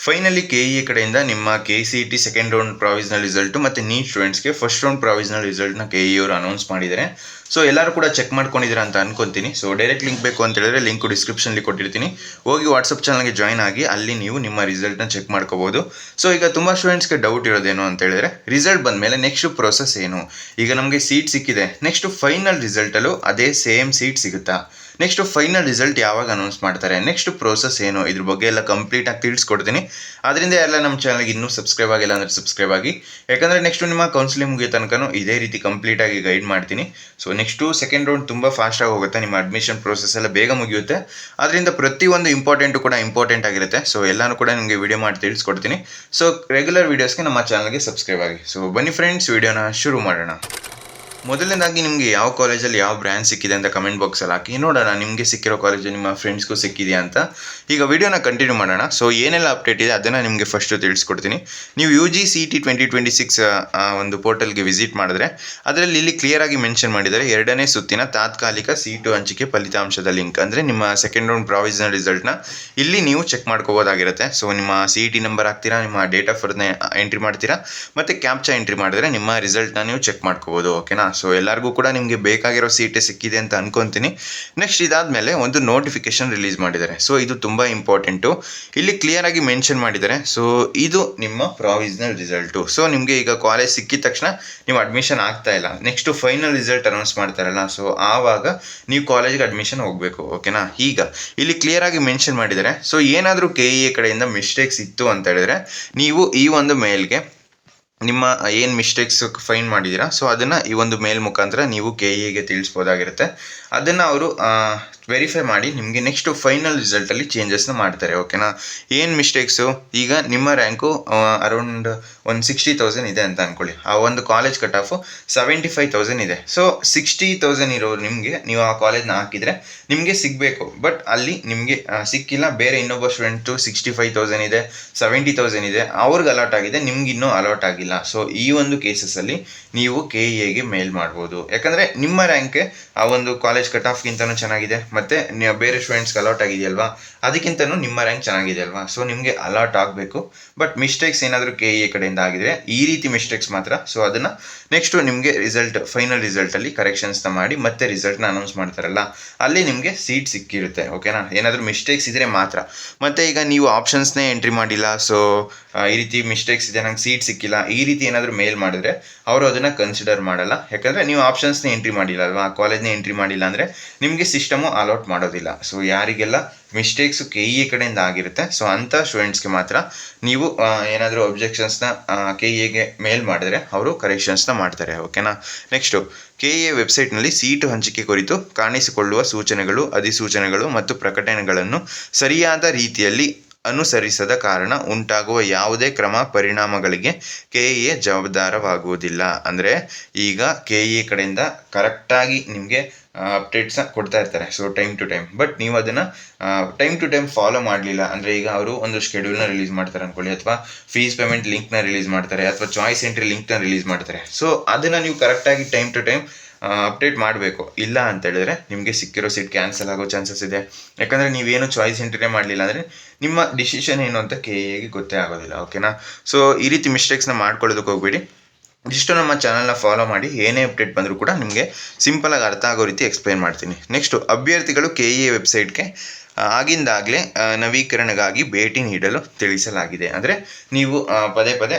Finally KE ಕಡೆಯಿಂದ ನಿಮ್ಮ KCET second round provisional result ಮತ್ತು ನೀಟ್ ಸ್ಟೂಡೆಂಟ್ಸ್ಗೆ ಫಸ್ಟ್ ರೌಂಡ್ ಪ್ರಾವಿಷನಲ್ ರಿಸಲ್ಟ್ನ KE ಅವರು ಅನೌನ್ಸ್ ಮಾಡಿದ್ದಾರೆ. ಸೊ ಎಲ್ಲರೂ ಕೂಡ ಚೆಕ್ ಮಾಡ್ಕೊಂಡಿದ್ದೀರಾ ಅಂತ ಅನ್ಕೊಂತೀನಿ. ಸೊ ಡೈರೆಕ್ಟ್ ಲಿಂಕ್ ಬೇಕು ಅಂತ ಹೇಳಿದ್ರೆ ಲಿಂಕ್ ಡಿಸ್ಕ್ರಿಪ್ಷನ್ಲಿ ಕೊಟ್ಟಿರ್ತೀನಿ, ಹೋಗಿ ವಾಟ್ಸಪ್ ಚಾನಲ್ಗೆ ಜಾಯ್ನ್ ಆಗಿ ಅಲ್ಲಿ ನೀವು ನಿಮ್ಮ ರಿಸಲ್ಟ್ನ ಚೆಕ್ ಮಾಡ್ಕೋಬೋದು. ಸೊ ಈಗ ತುಂಬ ಸ್ಟೂಡೆಂಟ್ಸ್ಗೆ ಡೌಟ್ ಇರೋದೇನು ಅಂತ ಹೇಳಿದ್ರೆ, ರಿಸಲ್ಟ್ ಬಂದಮೇಲೆ ನೆಕ್ಸ್ಟ್ ಪ್ರೊಸೆಸ್ ಏನು? ಈಗ ನಮಗೆ ಸೀಟ್ ಸಿಕ್ಕಿದೆ, ನೆಕ್ಸ್ಟ್ ಫೈನಲ್ ರಿಸಲ್ಟಲ್ಲೂ ಅದೇ ಸೇಮ್ ಸೀಟ್ ಸಿಗುತ್ತಾ? ನೆಕ್ಸ್ಟ್ ಫೈನಲ್ ರಿಸಲ್ಟ್ ಯಾವಾಗ ಅನೌನ್ಸ್ ಮಾಡ್ತಾರೆ? ನೆಕ್ಸ್ಟ್ ಪ್ರೋಸೆಸ್ ಏನು? ಇದ್ರ ಬಗ್ಗೆ ಎಲ್ಲ ಕಂಪ್ಲೀಟಾಗಿ ತಿಳಿಸ್ಕೊಡ್ತೀನಿ. ಅದರಿಂದ ಎಲ್ಲ ನಮ್ಮ ಚಾನಲ್ಗೆ ಇನ್ನೂ ಸಬ್ಸ್ಕ್ರೈಬ್ ಆಗಿಲ್ಲ ಅಂದರೆ ಸಬ್ಸ್ಕ್ರೈಬ್ ಆಗಿ, ಯಾಕಂದರೆ ನೆಕ್ಸ್ಟ್ ನಿಮ್ಮ ಕೌನ್ಸಿಲಿಂಗ್ ಮುಗಿಯೋ ತನಕ ಇದೇ ರೀತಿ ಕಂಪ್ಲೀಟಾಗಿ ಗೈಡ್ ಮಾಡ್ತೀನಿ. ಸೊ ನೆಕ್ಸ್ಟು ಸೆಕೆಂಡ್ ರೌಂಡ್ ತುಂಬ ಫಾಸ್ಟಾಗಿ ಹೋಗುತ್ತೆ, ನಿಮ್ಮ ಅಡ್ಮಿಷನ್ ಪ್ರೋಸೆಸ್ ಎಲ್ಲ ಬೇಗ ಮುಗಿಯುತ್ತೆ. ಅದರಿಂದ ಪ್ರತಿಯೊಂದು ಇಂಪಾರ್ಟೆಂಟು ಕೂಡ ಇಂಪಾರ್ಟೆಂಟ್ ಆಗಿರುತ್ತೆ. ಸೊ ಎಲ್ಲನೂ ಕೂಡ ನಿಮಗೆ ವಿಡಿಯೋ ಮಾಡಿ ತಿಳಿಸ್ಕೊಡ್ತೀನಿ. ಸೊ ರೆಗ್ಯುಲರ್ ವೀಡಿಯೋಸ್ಗೆ ನಮ್ಮ ಚಾನಲ್ಗೆ ಸಬ್ಸ್ಕ್ರೈಬ್ ಆಗಿ. ಸೊ ಬನ್ನಿ ಫ್ರೆಂಡ್ಸ್, ವಿಡಿಯೋನ ಶುರು ಮಾಡೋಣ. ಮೊದಲನೇದಾಗಿ ನಿಮಗೆ ಯಾವ ಕಾಲೇಜಲ್ಲಿ ಯಾವ ಬ್ರ್ಯಾಂಚ್ ಸಿಕ್ಕಿದೆ ಅಂತ ಕಮೆಂಟ್ ಬಾಕ್ಸಲ್ಲಿ ಹಾಕಿ ನೋಡೋಣ, ನಿಮಗೆ ಸಿಕ್ಕಿರೋ ಕಾಲೇಜು ನಿಮ್ಮ ಫ್ರೆಂಡ್ಸ್ಗೂ ಸಿಕ್ಕಿದೆಯಾ ಅಂತ. ಈಗ ವಿಡಿಯೋನ ಕಂಟಿನ್ಯೂ ಮಾಡೋಣ. ಸೊ ಏನೆಲ್ಲ ಅಪ್ಡೇಟ್ ಇದೆ ಅದನ್ನು ನಿಮಗೆ ಫಸ್ಟು ತಿಳಿಸ್ಕೊಡ್ತೀನಿ. ನೀವು UGCET 2026 ಒಂದು ಪೋರ್ಟಲ್ಗೆ ವಿಸಿಟ್ ಮಾಡಿದ್ರೆ ಅದರಲ್ಲಿ ಇಲ್ಲಿ ಕ್ಲಿಯರಾಗಿ ಮೆನ್ಷನ್ ಮಾಡಿದ್ದಾರೆ, ಎರಡನೇ ಸುತ್ತಿನ ತಾತ್ಕಾಲಿಕ ಸೀಟು ಹಂಚಿಕೆ ಫಲಿತಾಂಶದ ಲಿಂಕ್. ಅಂದರೆ ನಿಮ್ಮ ಸೆಕೆಂಡ್ ರೌಂಡ್ ಪ್ರಾವಿಷನಲ್ ರಿಸಲ್ಟ್ನ ಇಲ್ಲಿ ನೀವು ಚೆಕ್ ಮಾಡ್ಕೋಬೋದಾಗಿರುತ್ತೆ. ಸೊ ನಿಮ್ಮ CET ನಂಬರ್ ಹಾಕ್ತೀರಾ, ನಿಮ್ಮ ಡೇಟ್ ಆಫ್ ಬರ್ತ್ನ ಎಂಟ್ರಿ ಮಾಡ್ತೀರಾ, ಮತ್ತು ಕ್ಯಾಪ್ಚಾ ಎಂಟ್ರಿ ಮಾಡಿದ್ರೆ ನಿಮ್ಮ ರಿಸಲ್ಟ್ನ ನೀವು ಚೆಕ್ ಮಾಡ್ಕೋಬೋದು. ಓಕೆನಾ? ಸೊ ಎಲ್ಲರಿಗೂ ಕೂಡ ನಿಮಗೆ ಬೇಕಾಗಿರೋ ಸೀಟೇ ಸಿಕ್ಕಿದೆ ಅಂತ ಅನ್ಕೊತೀನಿ. ನೆಕ್ಸ್ಟ್ ಇದಾದಮೇಲೆ ಒಂದು ನೋಟಿಫಿಕೇಶನ್ ರಿಲೀಸ್ ಮಾಡಿದ್ದಾರೆ. ಸೊ ಇದು ತುಂಬ ಇಂಪಾರ್ಟೆಂಟು. ಇಲ್ಲಿ ಕ್ಲಿಯರಾಗಿ ಮೆನ್ಷನ್ ಮಾಡಿದ್ದಾರೆ. ಸೊ ಇದು ನಿಮ್ಮ ಪ್ರಾವಿಷನಲ್ ರಿಸಲ್ಟು. ಸೊ ನಿಮಗೆ ಈಗ ಕಾಲೇಜ್ ಸಿಕ್ಕಿದ ತಕ್ಷಣ ನೀವು ಅಡ್ಮಿಷನ್ ಆಗ್ತಾ ಇಲ್ಲ, ನೆಕ್ಸ್ಟು ಫೈನಲ್ ರಿಸಲ್ಟ್ ಅನೌನ್ಸ್ ಮಾಡ್ತಾರಲ್ಲ, ಸೊ ಆವಾಗ ನೀವು ಕಾಲೇಜ್ಗೆ ಅಡ್ಮಿಷನ್ ಹೋಗಬೇಕು. ಓಕೆನಾ? ಈಗ ಇಲ್ಲಿ ಕ್ಲಿಯರಾಗಿ ಮೆನ್ಷನ್ ಮಾಡಿದ್ದಾರೆ. ಸೊ ಏನಾದರೂ KE ಕಡೆಯಿಂದ ಮಿಸ್ಟೇಕ್ಸ್ ಇತ್ತು ಅಂತ ಹೇಳಿದ್ರೆ ನೀವು ಈ ಒಂದು ಮೇಲ್ಗೆ ನಿಮ್ಮ ಏನು ಮಿಸ್ಟೇಕ್ಸ್ ಫೈನ್ ಮಾಡಿದ್ದೀರಾ, ಸೊ ಅದನ್ನು ಈ ಒಂದು ಮೇಲ್ ಮುಖಾಂತರ ನೀವು KEಗೆ ತಿಳಿಸ್ಬೋದಾಗಿರುತ್ತೆ. ಅದನ್ನು ಅವರು ವೆರಿಫೈ ಮಾಡಿ ನಿಮಗೆ ನೆಕ್ಸ್ಟು ಫೈನಲ್ ರಿಸಲ್ಟಲ್ಲಿ ಚೇಂಜಸ್ನ ಮಾಡ್ತಾರೆ. ಓಕೆನಾ? ಏನು ಮಿಸ್ಟೇಕ್ಸು, ಈಗ ನಿಮ್ಮ ರ್ಯಾಂಕು ಅರೌಂಡ್ ಒಂದು 60,000 ಇದೆ ಅಂತ ಅಂದ್ಕೊಳ್ಳಿ. ಆ ಒಂದು ಕಾಲೇಜ್ ಕಟ್ ಆಫು 75,000 ಇದೆ. ಸೊ 60,000 ಇರೋರು ನಿಮಗೆ, ನೀವು ಆ ಕಾಲೇಜ್ನ ಹಾಕಿದರೆ ನಿಮಗೆ ಸಿಗಬೇಕು, ಬಟ್ ಅಲ್ಲಿ ನಿಮಗೆ ಸಿಕ್ಕಿಲ್ಲ. ಬೇರೆ ಇನ್ನೊಬ್ಬ ಸ್ಟೂಡೆಂಟು 65,000 ಇದೆ, 70,000 ಇದೆ, ಅವ್ರಿಗೆ ಅಲಾಟ್ ಆಗಿದೆ, ನಿಮ್ಗೆ ಇನ್ನೂ ಅಲಾಟ್ ಆಗಿಲ್ಲ. ಸೊ ಈ ಒಂದು ಕೇಸಸ್ಸಲ್ಲಿ ನೀವು KEಗೆ ಮೇಲ್ ಮಾಡ್ಬೋದು. ಯಾಕಂದರೆ ನಿಮ್ಮ ರ್ಯಾಂಕೆ ಆ ಒಂದು ಕಾಲೇಜ್ ಕಟ್ ಆಫ್ಗಿಂತನೂ ಚೆನ್ನಾಗಿದೆ, ಮತ್ತು ಬೇರೆ ಸ್ಟೂಡೆಂಟ್ಸ್ಗೆ ಅಲಾಟ್ ಆಗಿದೆಯಲ್ವಾ, ಅದಕ್ಕಿಂತನೂ ನಿಮ್ಮ ರ್ಯಾಂಕ್ ಚೆನ್ನಾಗಿದೆ ಅಲ್ವಾ. ಸೊ ನಿಮಗೆ ಅಲಾಟ್ ಆಗಬೇಕು. ಬಟ್ ಮಿಸ್ಟೇಕ್ಸ್ ಏನಾದರೂ KE ಕಡೆಯಿಂದ ಆಗಿದ್ರೆ ಈ ರೀತಿ ಮಿಸ್ಟೇಕ್ಸ್ ಮಾತ್ರ, ಸೊ ಅದನ್ನು ನೆಕ್ಸ್ಟು ನಿಮಗೆ ಫೈನಲ್ ರಿಸಲ್ಟಲ್ಲಿ ಕರೆಕ್ಷನ್ಸ್ನ ಮಾಡಿ ಮತ್ತೆ ರಿಸಲ್ಟ್ನ ಅನೌನ್ಸ್ ಮಾಡ್ತಾರಲ್ಲ, ಅಲ್ಲಿ ನಿಮಗೆ ಸೀಟ್ ಸಿಕ್ಕಿರುತ್ತೆ. ಓಕೆನಾ? ಏನಾದರೂ ಮಿಸ್ಟೇಕ್ಸ್ ಇದ್ದರೆ ಮಾತ್ರ. ಮತ್ತು ಈಗ ನೀವು ಆಪ್ಷನ್ಸ್ನೇ ಎಂಟ್ರಿ ಮಾಡಿಲ್ಲ, ಸೊ ಈ ರೀತಿ ಮಿಸ್ಟೇಕ್ಸ್ ಇದೆ, ನಂಗೆ ಸೀಟ್ ಸಿಕ್ಕಿಲ್ಲ, ಈ ರೀತಿ ಏನಾದರೂ ಮೇಲ್ ಮಾಡಿದ್ರೆ ಅವರು ಅದನ್ನು ಕನ್ಸಿಡರ್ ಮಾಡಲ್ಲ. ಯಾಕಂದರೆ ನೀವು ಆಪ್ಷನ್ಸ್ನೇ ಎಂಟ್ರಿ ಮಾಡಿಲ್ಲ ಅಲ್ವಾ, ಕಾಲೇಜ್ನೇ ಎಂಟ್ರಿ ಮಾಡಿಲ್ಲ ಅಂದರೆ ನಿಮಗೆ ಸಿಸ್ಟಮು ಅಲಾಟ್ ಮಾಡೋದಿಲ್ಲ. ಸೊ ಯಾರಿಗೆಲ್ಲ ಮಿಸ್ಟೇಕ್ಸು KE ಕಡೆಯಿಂದ ಆಗಿರುತ್ತೆ, ಸೊ ಅಂಥ ಸ್ಟೂಡೆಂಟ್ಸ್ಗೆ ಮಾತ್ರ ನೀವು ಏನಾದರೂ ಅಬ್ಜೆಕ್ಷನ್ಸ್ನ KEಗೆ ಮೇಲ್ ಮಾಡಿದ್ರೆ ಅವರು ಕರೆಕ್ಷನ್ಸ್ನ ಮಾಡ್ತಾರೆ. ಓಕೆನಾ? ನೆಕ್ಸ್ಟು KE ವೆಬ್ಸೈಟ್ನಲ್ಲಿ ಸೀಟು ಹಂಚಿಕೆ ಕುರಿತು ಕಾಣಿಸಿಕೊಳ್ಳುವ ಸೂಚನೆಗಳು, ಅಧಿಸೂಚನೆಗಳು ಮತ್ತು ಪ್ರಕಟಣೆಗಳನ್ನು ಸರಿಯಾದ ರೀತಿಯಲ್ಲಿ ಅನುಸರಿಸದ ಕಾರಣ ಉಂಟಾಗುವ ಯಾವುದೇ ಕ್ರಮ ಪರಿಣಾಮಗಳಿಗೆ KE ಜವಾಬ್ದಾರವಾಗುವುದಿಲ್ಲ. ಅಂದರೆ ಈಗ KE ಕಡೆಯಿಂದ ಕರೆಕ್ಟಾಗಿ ನಿಮಗೆ ಅಪ್ಡೇಟ್ಸ್ನ ಕೊಡ್ತಾ ಇರ್ತಾರೆ, so time to time. But ನೀವು ಅದನ್ನು ಟೈಮ್ ಟು ಟೈಮ್ ಫಾಲೋ ಮಾಡಲಿಲ್ಲ ಅಂದರೆ, ಈಗ ಅವರು ಒಂದು ಶೆಡ್ಯೂಲ್ನ ರಿಲೀಸ್ ಮಾಡ್ತಾರೆ ಅಂದ್ಕೊಳ್ಳಿ, ಅಥವಾ ಫೀಸ್ ಪೇಮೆಂಟ್ ಲಿಂಕ್ನ ರಿಲೀಸ್ ಮಾಡ್ತಾರೆ, ಅಥವಾ ಚಾಯ್ಸ್ ಎಂಟ್ರಿ ಲಿಂಕ್ನ ರಿಲೀಸ್ ಮಾಡ್ತಾರೆ. ಸೊ ಅದನ್ನು ನೀವು ಕರೆಕ್ಟಾಗಿ ಟೈಮ್ ಟು ಟೈಮ್ ಅಪ್ಡೇಟ್ ಮಾಡಬೇಕು. ಇಲ್ಲ ಅಂತ ಹೇಳಿದ್ರೆ ನಿಮಗೆ ಸಿಕ್ಕಿರೋ ಸೀಟ್ ಕ್ಯಾನ್ಸಲ್ ಆಗೋ ಚಾನ್ಸಸ್ ಇದೆ. ಯಾಕಂದರೆ ನೀವೇನು ಚಾಯ್ಸ್ ಎಂಟ್ರಿನೇ ಮಾಡಲಿಲ್ಲ ಅಂದರೆ ನಿಮ್ಮ ಡಿಸಿಷನ್ ಏನು ಅಂತ KEಗೆ ಗೊತ್ತೇ ಆಗೋದಿಲ್ಲ. ಓಕೆನಾ? ಸೊ ಈ ರೀತಿ ಮಿಸ್ಟೇಕ್ಸ್ನ ಮಾಡ್ಕೊಳ್ಳೋದಕ್ಕೆ ಹೋಗ್ಬೇಡಿ. ಇಷ್ಟು ನಮ್ಮ ಚಾನಲ್ನ ಫಾಲೋ ಮಾಡಿ, ಏನೇ ಅಪ್ಡೇಟ್ ಬಂದರೂ ಕೂಡ ನಿಮಗೆ ಸಿಂಪಲಾಗಿ ಅರ್ಥ ಆಗೋ ರೀತಿ ಎಕ್ಸ್ಪ್ಲೈನ್ ಮಾಡ್ತೀನಿ. ನೆಕ್ಸ್ಟು ಅಭ್ಯರ್ಥಿಗಳು KE ವೆಬ್ಸೈಟ್ಗೆ ಆಗಿಂದಾಗಲೇ ನವೀಕರಣಗಾಗಿ ಭೇಟಿ ನೀಡಲು ತಿಳಿಸಲಾಗಿದೆ. ಅಂದರೆ ನೀವು ಪದೇ ಪದೇ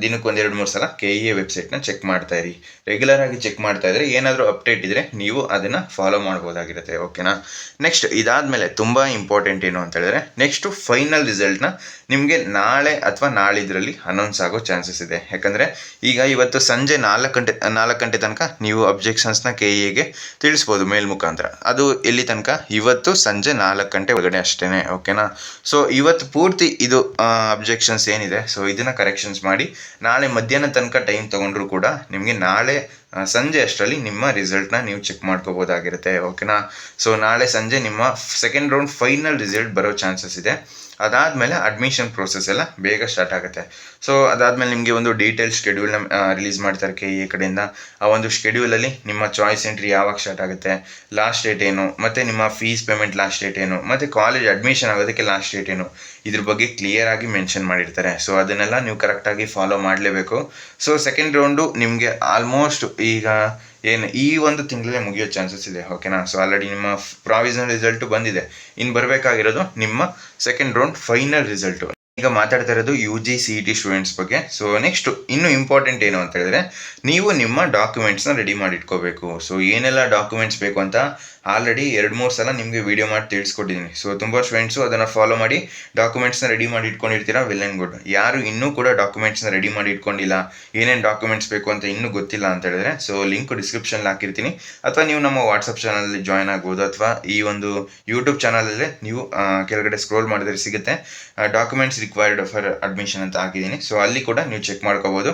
ದಿನಕ್ಕೆ 1-2-3 ಸಲ KE ವೆಬ್ಸೈಟ್ನ ಚೆಕ್ ಮಾಡ್ತಾ ಇರಿ. ರೆಗ್ಯುಲರ್ ಆಗಿ ಚೆಕ್ ಮಾಡ್ತಾ ಇದ್ದರೆ ಏನಾದರೂ ಅಪ್ಡೇಟ್ ಇದ್ದರೆ ನೀವು ಅದನ್ನು ಫಾಲೋ ಮಾಡ್ಬೋದಾಗಿರುತ್ತೆ. ಓಕೆನಾ? ನೆಕ್ಸ್ಟ್ ಇದಾದಮೇಲೆ ತುಂಬ ಇಂಪಾರ್ಟೆಂಟ್ ಏನು ಅಂತ ಹೇಳಿದ್ರೆ, ನೆಕ್ಸ್ಟು ಫೈನಲ್ ರಿಸಲ್ಟ್ನ ನಿಮಗೆ ನಾಳೆ ಅಥವಾ ನಾಳಿದ್ರಲ್ಲಿ ಅನೌನ್ಸ್ ಆಗೋ ಚಾನ್ಸಸ್ ಇದೆ. ಯಾಕಂದರೆ ಈಗ ಇವತ್ತು ಸಂಜೆ 4 ಗಂಟೆ ತನಕ ನೀವು ಅಬ್ಜೆಕ್ಷನ್ಸ್ನ KEಗೆ ತಿಳಿಸ್ಬೋದು ಮೇಲ್ ಮುಖಾಂತರ. ಅದು ಎಲ್ಲಿ ತನಕ? ಇವತ್ತು ಸಂಜೆ 4 ಗಂಟೆ ಒಳಗಡೆ ಅಷ್ಟೇ. ಓಕೆನಾ? ಸೊ ಇವತ್ತು ಪೂರ್ತಿ ಇದು ಅಬ್ಜೆಕ್ಷನ್ಸ್ ಏನಿದೆ, ಸೊ ಇದನ್ನು ಕರೆಕ್ಷನ್ಸ್ ಮಾಡಿ ನಾಳೆ ಮಧ್ಯಾಹ್ನ ತನಕ ಟೈಮ್ ತೊಗೊಂಡ್ರು ಕೂಡ ನಿಮಗೆ ನಾಳೆ ಸಂಜೆ ಅಷ್ಟರಲ್ಲಿ ನಿಮ್ಮ ರಿಸಲ್ಟ್ನ ನೀವು ಚೆಕ್ ಮಾಡ್ಕೋಬೋದಾಗಿರುತ್ತೆ. ಓಕೆನಾ? ಸೊ ನಾಳೆ ಸಂಜೆ ನಿಮ್ಮ ಸೆಕೆಂಡ್ ರೌಂಡ್ ಫೈನಲ್ ರಿಸಲ್ಟ್ ಬರೋ ಚಾನ್ಸಸ್ ಇದೆ. ಅದಾದಮೇಲೆ ಅಡ್ಮಿಷನ್ ಪ್ರೋಸೆಸ್ ಎಲ್ಲ ಬೇಗ ಸ್ಟಾರ್ಟ್ ಆಗುತ್ತೆ. ಸೊ ಅದಾದಮೇಲೆ ನಿಮಗೆ ಒಂದು ಡೀಟೇಲ್ ಶೆಡ್ಯೂಲ್ನ ರಿಲೀಸ್ ಮಾಡ್ತಾರೆ KE ಕಡೆಯಿಂದ. ಆ ಒಂದು ಶೆಡ್ಯೂಲಲ್ಲಿ ನಿಮ್ಮ ಚಾಯ್ಸ್ ಎಂಟ್ರಿ ಯಾವಾಗ ಸ್ಟಾರ್ಟ್ ಆಗುತ್ತೆ, ಲಾಸ್ಟ್ ಡೇಟ್ ಏನು, ಮತ್ತು ನಿಮ್ಮ ಫೀಸ್ ಪೇಮೆಂಟ್ ಲಾಸ್ಟ್ ಡೇಟ್ ಏನು, ಮತ್ತು ಕಾಲೇಜ್ ಅಡ್ಮಿಷನ್ ಆಗೋದಕ್ಕೆ ಲಾಸ್ಟ್ ಡೇಟ್ ಏನು, ಇದ್ರ ಬಗ್ಗೆ ಕ್ಲಿಯರ್ ಆಗಿ ಮೆನ್ಷನ್ ಮಾಡಿರ್ತಾರೆ. ಸೊ ಅದನ್ನೆಲ್ಲ ನೀವು ಕರೆಕ್ಟಾಗಿ ಫಾಲೋ ಮಾಡಲೇಬೇಕು. ಸೊ ಸೆಕೆಂಡ್ ರೌಂಡು ನಿಮಗೆ ಆಲ್ಮೋಸ್ಟ್ ಈಗ ಈ ಒಂದು ತಿಂಗಳಲ್ಲೇ ಮುಗಿಯೋ ಚಾನ್ಸಸ್ ಇದೆ, ಓಕೆನಾ. ಸೊ ಆಲ್ರೆಡಿ ನಿಮ್ಮ ಪ್ರಾವಿಷನಲ್ ರಿಸಲ್ಟು ಬಂದಿದೆ. ಇನ್ನು ಬರಬೇಕಾಗಿರೋದು ನಿಮ್ಮ ಸೆಕೆಂಡ್ ರೌಂಡ್ ಫೈನಲ್ ರಿಸಲ್ಟು. ಈಗ ಮಾತಾಡ್ತಾ ಇರೋದು UG CET ಸ್ಟೂಡೆಂಟ್ಸ್ ಬಗ್ಗೆ. ಸೊ ನೆಕ್ಸ್ಟ್ ಇನ್ನೂ ಇಂಪಾರ್ಟೆಂಟ್ ಏನು ಅಂತ ಹೇಳಿದ್ರೆ, ನೀವು ನಿಮ್ಮ ಡಾಕ್ಯುಮೆಂಟ್ಸ್ನ ರೆಡಿ ಮಾಡಿ ಇಟ್ಕೋಬೇಕು. ಸೊ ಏನೆಲ್ಲ ಡಾಕ್ಯುಮೆಂಟ್ಸ್ ಬೇಕು ಅಂತ ಆಲ್ರೆಡಿ 2-3 ಸಲ ನಿಮಗೆ ವಿಡಿಯೋ ಮಾಡಿ ತಿಳಿಸ್ಕೊಟ್ಟಿದ್ದೀನಿ. ಸೊ ತುಂಬ ಸ್ಟೂಡೆಂಟ್ಸು ಅದನ್ನು ಫಾಲೋ ಮಾಡಿ ಡಾಕ್ಯುಮೆಂಟ್ಸ್ನ ರೆಡಿ ಮಾಡಿ ಇಟ್ಕೊಂಡಿರ್ತೀರಾ, ವೆಲ್ ಆ್ಯಂಡ್ ಗುಡ್. ಯಾರು ಇನ್ನೂ ಕೂಡ ಡಾಕ್ಯುಮೆಂಟ್ಸ್ನ ರೆಡಿ ಮಾಡಿ ಇಟ್ಕೊಂಡಿಲ್ಲ, ಏನೇನು ಡಾಕ್ಯುಮೆಂಟ್ಸ್ ಬೇಕು ಅಂತ ಇನ್ನೂ ಗೊತ್ತಿಲ್ಲ ಅಂತ ಹೇಳಿದ್ರೆ, ಸೊ ಲಿಂಕ್ ಡಿಸ್ಕ್ರಿಪ್ಷನ್ಲಿ ಹಾಕಿರ್ತೀನಿ, ಅಥವಾ ನೀವು ನಮ್ಮ ವಾಟ್ಸಪ್ ಚಾನಲಲ್ಲಿ ಜಾಯ್ನ್ ಆಗ್ಬೋದು, ಅಥವಾ ಈ ಒಂದು ಯೂಟ್ಯೂಬ್ ಚಾನಲಲ್ಲೇ ನೀವು ಕೆಳಗಡೆ ಸ್ಕ್ರೋಲ್ ಮಾಡಿದ್ರೆ ಸಿಗುತ್ತೆ ಡಾಕ್ಯುಮೆಂಟ್ಸ್ ರಿಕ್ವೈರ್ಡ್ ಫಾರ್ ಅಡ್ಮಿಷನ್ ಅಂತ ಹಾಕಿದ್ದೀನಿ. ಸೊ ಅಲ್ಲಿ ಕೂಡ ನೀವು ಚೆಕ್ ಮಾಡ್ಕೋಬೋದು.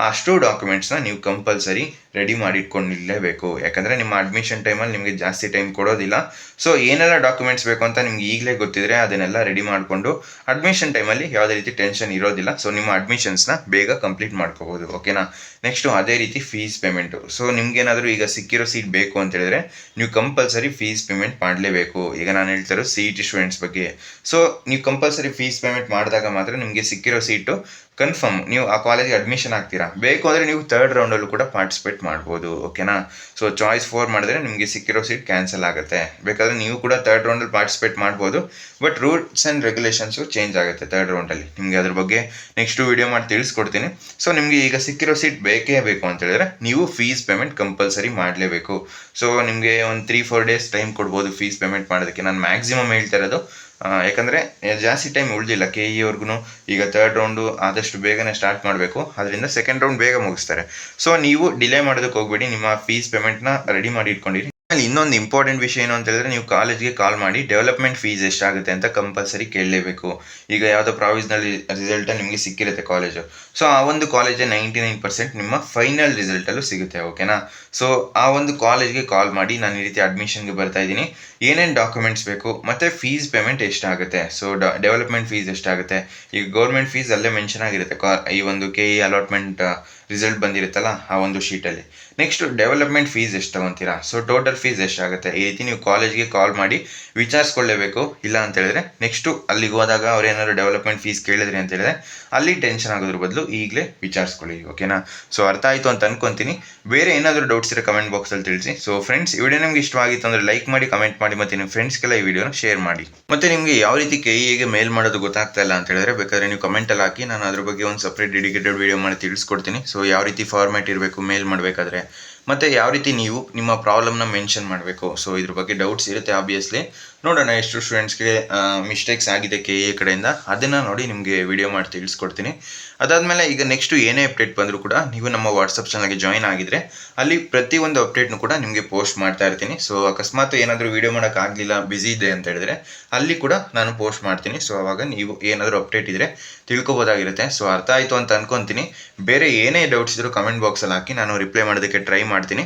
ಅಷ್ಟು ಡಾಕ್ಯುಮೆಂಟ್ಸ್ನ ನೀವು ಕಂಪಲ್ಸರಿ ರೆಡಿ ಮಾಡಿ ಇಟ್ಕೊಂಡಿರಲೇಬೇಕು. ಯಾಕಂದರೆ ನಿಮ್ಮ ಅಡ್ಮಿಷನ್ ಟೈಮಲ್ಲಿ ನಿಮಗೆ ಜಾಸ್ತಿ ಟೈಮ್ ಕೊಡೋದಿಲ್ಲ. ಸೊ ಏನೆಲ್ಲ ಡಾಕ್ಯುಮೆಂಟ್ಸ್ ಬೇಕು ಅಂತ ನಿಮ್ಗೆ ಈಗಲೇ ಗೊತ್ತಿದ್ರೆ ಅದನ್ನೆಲ್ಲ ರೆಡಿ ಮಾಡಿಕೊಂಡು ಅಡ್ಮಿಷನ್ ಟೈಮಲ್ಲಿ ಯಾವುದೇ ರೀತಿ ಟೆನ್ಷನ್ ಇರೋದಿಲ್ಲ. ಸೊ ನಿಮ್ಮ ಅಡ್ಮಿಷನ್ಸ್ನ ಬೇಗ ಕಂಪ್ಲೀಟ್ ಮಾಡ್ಕೋಬೋದು, ಓಕೆನಾ. ನೆಕ್ಸ್ಟು ಅದೇ ರೀತಿ ಫೀಸ್ ಪೇಮೆಂಟು. ಸೊ ನಿಮ್ಗೇನಾದರೂ ಈಗ ಸಿಕ್ಕಿರೋ ಸೀಟ್ ಬೇಕು ಅಂತ ಹೇಳಿದ್ರೆ ನೀವು ಕಂಪಲ್ಸರಿ ಫೀಸ್ ಪೇಮೆಂಟ್ ಮಾಡಲೇಬೇಕು. ಈಗ ನಾನು ಹೇಳ್ತಾ ಇರೋ CET ಸ್ಟೂಡೆಂಟ್ಸ್ ಬಗ್ಗೆ. ಸೊ ನೀವು ಕಂಪಲ್ಸರಿ ಫೀಸ್ ಪೇಮೆಂಟ್ ಮಾಡಿದಾಗ ಮಾತ್ರ ನಿಮಗೆ ಸಿಕ್ಕಿರೋ ಸೀಟು ಕನ್ಫರ್ಮ್, ನೀವು ಆ ಕಾಲೇಜಿಗೆ ಅಡ್ಮಿಷನ್ ಆಗ್ತೀರಾ. ಬೇಕು ಅಂದರೆ ನೀವು ಥರ್ಡ್ ರೌಂಡಲ್ಲೂ ಕೂಡ ಪಾರ್ಟಿಸಿಪೇಟ್ ಮಾಡ್ಬೋದು, ಓಕೆನಾ. ಸೊ ಚಾಯ್ಸ್ 4 ಮಾಡಿದ್ರೆ ನಿಮಗೆ ಸಿಕ್ಕಿರೋ ಸೀಟ್ ಕ್ಯಾನ್ಸಲ್ ಆಗುತ್ತೆ. ಬೇಕಾದರೆ ನೀವು ಕೂಡ ಥರ್ಡ್ ರೌಂಡಲ್ಲಿ ಪಾರ್ಟಿಸಿಪೇಟ್ ಮಾಡ್ಬೋದು, but rules and regulations change ಆಗುತ್ತೆ ಥರ್ಡ್ ರೌಂಡಲ್ಲಿ. ನಿಮಗೆ ಅದ್ರ ಬಗ್ಗೆ ನೆಕ್ಸ್ಟು ವಿಡಿಯೋ ಮಾಡಿ ತಿಳಿಸ್ಕೊಡ್ತೀನಿ. ಸೊ ನಿಮಗೆ ಈಗ ಸಿಕ್ಕಿರೋ ಸೀಟ್ ಬೇಕೇ ಬೇಕು ಅಂತ ಹೇಳಿದ್ರೆ ನೀವು ಫೀಸ್ ಪೇಮೆಂಟ್ ಕಂಪಲ್ಸರಿ ಮಾಡಲೇಬೇಕು. ಸೊ ನಿಮಗೆ ಒಂದು 3-4 ಡೇಸ್ ಟೈಮ್ ಕೊಡ್ಬೋದು ಫೀಸ್ ಪೇಮೆಂಟ್ ಮಾಡೋದಕ್ಕೆ. ನಾನು ಮ್ಯಾಕ್ಸಿಮಮ್ ಹೇಳ್ತಾ ಇರೋದು, ಯಾಕಂದರೆ ಜಾಸ್ತಿ ಟೈಮ್ ಉಳಿದಿಲ್ಲ KEವರೆಗೂ. ಈಗ ಥರ್ಡ್ ರೌಂಡು ಆದಷ್ಟು ಬೇಗನೆ ಸ್ಟಾರ್ಟ್ ಮಾಡಬೇಕು, ಅದರಿಂದ ಸೆಕೆಂಡ್ ರೌಂಡ್ ಬೇಗ ಮುಗಿಸ್ತಾರೆ. ಸೊ ನೀವು ಡಿಲೇ ಮಾಡೋದಕ್ಕೆ ಹೋಗ್ಬೇಡಿ, ನಿಮ್ಮ ಫೀಸ್ ಪೇಮೆಂಟ್ನ ರೆಡಿ ಮಾಡಿ ಇಟ್ಕೊಂಡಿರಿ. ಆಮೇಲೆ ಇನ್ನೊಂದು ಇಂಪಾರ್ಟೆಂಟ್ ವಿಷಯ ಏನು ಅಂತ ಹೇಳಿದ್ರೆ, ನೀವು ಕಾಲೇಜ್ಗೆ ಕಾಲ್ ಮಾಡಿ ಡೆವಲಪ್ಮೆಂಟ್ ಫೀಸ್ ಎಷ್ಟಾಗುತ್ತೆ ಅಂತ ಕಂಪಲ್ಸರಿ ಕೇಳಲೇಬೇಕು. ಈಗ ಯಾವುದೋ ಪ್ರಾವಿಷನಲ್ ರಿಸಲ್ಟ್ ನಿಮಗೆ ಸಿಕ್ಕಿರುತ್ತೆ ಕಾಲೇಜು, ಸೊ ಆ ಒಂದು ಕಾಲೇಜೇ 99% ನಿಮ್ಮ ಫೈನಲ್ ರಿಸಲ್ಟಲ್ಲೂ ಸಿಗುತ್ತೆ, ಓಕೆನಾ. ಸೊ ಆ ಒಂದು ಕಾಲೇಜ್ಗೆ ಕಾಲ್ ಮಾಡಿ, ನಾನು ಈ ರೀತಿ ಅಡ್ಮಿಷನ್ಗೆ ಬರ್ತಾ ಇದ್ದೀನಿ, ಏನೇನು ಡಾಕ್ಯುಮೆಂಟ್ಸ್ ಬೇಕು, ಮತ್ತು ಫೀಸ್ ಪೇಮೆಂಟ್ ಎಷ್ಟಾಗುತ್ತೆ, ಸೊ ಡೆವಲಪ್ಮೆಂಟ್ ಫೀಸ್ ಎಷ್ಟಾಗುತ್ತೆ. ಈಗ ಗೌರ್ಮೆಂಟ್ ಫೀಸ್ ಅಲ್ಲೇ ಮೆನ್ಷನ್ ಆಗಿರುತ್ತೆ ಈ ಒಂದು KE ಅಲಾಟ್ಮೆಂಟ್ ರಿಸಲ್ಟ್ ಬಂದಿರುತ್ತಲ್ಲ ಆ ಒಂದು ಶೀಟಲ್ಲಿ. ನೆಕ್ಸ್ಟು ಡೆವಲಪ್ಮೆಂಟ್ ಫೀಸ್ ಎಷ್ಟು ತೊಗೊತೀರಾ, ಸೊ ಟೋಟಲ್ ಫೀಸ್ ಎಷ್ಟಾಗುತ್ತೆ, ಈ ರೀತಿ ನೀವು ಕಾಲೇಜ್ಗೆ ಕಾಲ್ ಮಾಡಿ ವಿಚಾರಿಸ್ಕೊಳ್ಳೇಬೇಕು. ಇಲ್ಲ ಅಂತ ಹೇಳಿದ್ರೆ ನೆಕ್ಸ್ಟು ಅಲ್ಲಿಗೆ ಹೋದಾಗ ಅವ್ರು ಏನಾದ್ರು ಡೆವಲಪ್ಮೆಂಟ್ ಫೀಸ್ ಕೇಳಿದ್ರಿ ಅಂತ ಹೇಳಿದ್ರೆ ಅಲ್ಲಿ ಟೆನ್ಷನ್ ಆಗೋದ್ರ ಬದಲು ಈಗಲೇ ವಿಚಾರಿಸ್ಕೊಳ್ಳಿ, ಓಕೆನಾ. ಸೊ ಅರ್ಥ ಆಯಿತು ಅಂತ ಅನ್ಕೊತೀನಿ. ಬೇರೆ ಏನಾದರೂ ಡೌಟ್ಸ್ ಇರೋ ಕಮೆಂಟ್ ಬಾಕ್ಸಲ್ಲಿ ತಿಳಿಸಿ. ಸೊ ಫ್ರೆಂಡ್ಸ್, ಈ ವಿಡಿಯೋ ನಿಮ್ಗೆ ಇಷ್ಟವಾಗಿತ್ತು ಅಂದರೆ ಲೈಕ್ ಮಾಡಿ, ಕಮೆಂಟ್ ಮಾಡಿ, ಮತ್ತು ನಿಮ್ಮ ಫ್ರೆಂಡ್ಸ್ಗೆಲ್ಲ ಈ ವಿಡಿಯೋನ ಶೇರ್ ಮಾಡಿ. ಮತ್ತು ನಿಮಗೆ ಯಾವ ರೀತಿ KEಗೆ ಮೇಲ್ ಮಾಡೋದು ಗೊತ್ತಾಗ್ತಾ ಇಲ್ಲ ಅಂತ ಹೇಳಿದ್ರೆ ಬೇಕಾದರೆ ನೀವು ಕಮೆಂಟಲ್ಲಿ ಹಾಕಿ, ನಾನು ಅದ್ರ ಬಗ್ಗೆ ಒಂದು ಸಪ್ರೇಟ್ ಡೆಡಿಕೇಟೆಡ್ ವಿಡಿಯೋ ಮಾಡಿ ತಿಳಿಸ್ಕೊಡ್ತೀನಿ. ಸೊ ಯಾವ ರೀತಿ ಫಾರ್ಮ್ಯಾಟ್ ಇರಬೇಕು ಮೇಲ್ ಮಾಡಬೇಕಾದ್ರೆ, ಮತ್ತು ಯಾವ ರೀತಿ ನೀವು ನಿಮ್ಮ ಪ್ರಾಬ್ಲಮ್ನ ಮೆನ್ಷನ್ ಮಾಡಬೇಕು. ಸೊ ಇದ್ರ ಬಗ್ಗೆ ಡೌಟ್ಸ್ ಇರುತ್ತೆ ಆಬ್ವಿಯಸ್ಲಿ. ನೋಡೋಣ ಎಷ್ಟು ಸ್ಟೂಡೆಂಟ್ಸ್ಗೆ ಮಿಸ್ಟೇಕ್ಸ್ ಆಗಿದೆ KE ಕಡೆಯಿಂದ, ಅದನ್ನು ನೋಡಿ ನಿಮಗೆ ವಿಡಿಯೋ ಮಾಡಿ ತಿಳಿಸ್ಕೊಡ್ತೀನಿ. ಅದಾದಮೇಲೆ ಈಗ ನೆಕ್ಸ್ಟು ಏನೇ ಅಪ್ಡೇಟ್ ಬಂದರೂ ಕೂಡ ನೀವು ನಮ್ಮ ವಾಟ್ಸಪ್ ಚಾನಲ್ಗೆ ಜಾಯ್ನ್ ಆಗಿದ್ರೆ ಅಲ್ಲಿ ಪ್ರತಿಯೊಂದು ಅಪ್ಡೇಟ್ನು ಕೂಡ ನಿಮಗೆ ಪೋಸ್ಟ್ ಮಾಡ್ತಾ ಇರ್ತೀನಿ. ಸೊ ಅಕಸ್ಮಾತ್ ಏನಾದರೂ ವಿಡಿಯೋ ಮಾಡೋಕ್ಕಾಗಲಿಲ್ಲ, ಬ್ಯುಸಿ ಇದೆ ಅಂತ ಹೇಳಿದ್ರೆ ಅಲ್ಲಿ ಕೂಡ ನಾನು ಪೋಸ್ಟ್ ಮಾಡ್ತೀನಿ. ಸೊ ಆವಾಗ ನೀವು ಏನಾದರೂ ಅಪ್ಡೇಟ್ ಇದ್ದರೆ ತಿಳ್ಕೊಬೋದಾಗಿರುತ್ತೆ. ಸೊ ಅರ್ಥ ಆಯಿತು ಅಂತ ಅನ್ಕೊತೀನಿ. ಬೇರೆ ಏನೇ ಡೌಟ್ಸ್ ಇದ್ದರೂ ಕಮೆಂಟ್ ಬಾಕ್ಸಲ್ಲಿ ಹಾಕಿ, ನಾನು ರಿಪ್ಲೈ ಮಾಡೋದಕ್ಕೆ ಟ್ರೈ ಮಾಡ್ತೀನಿ.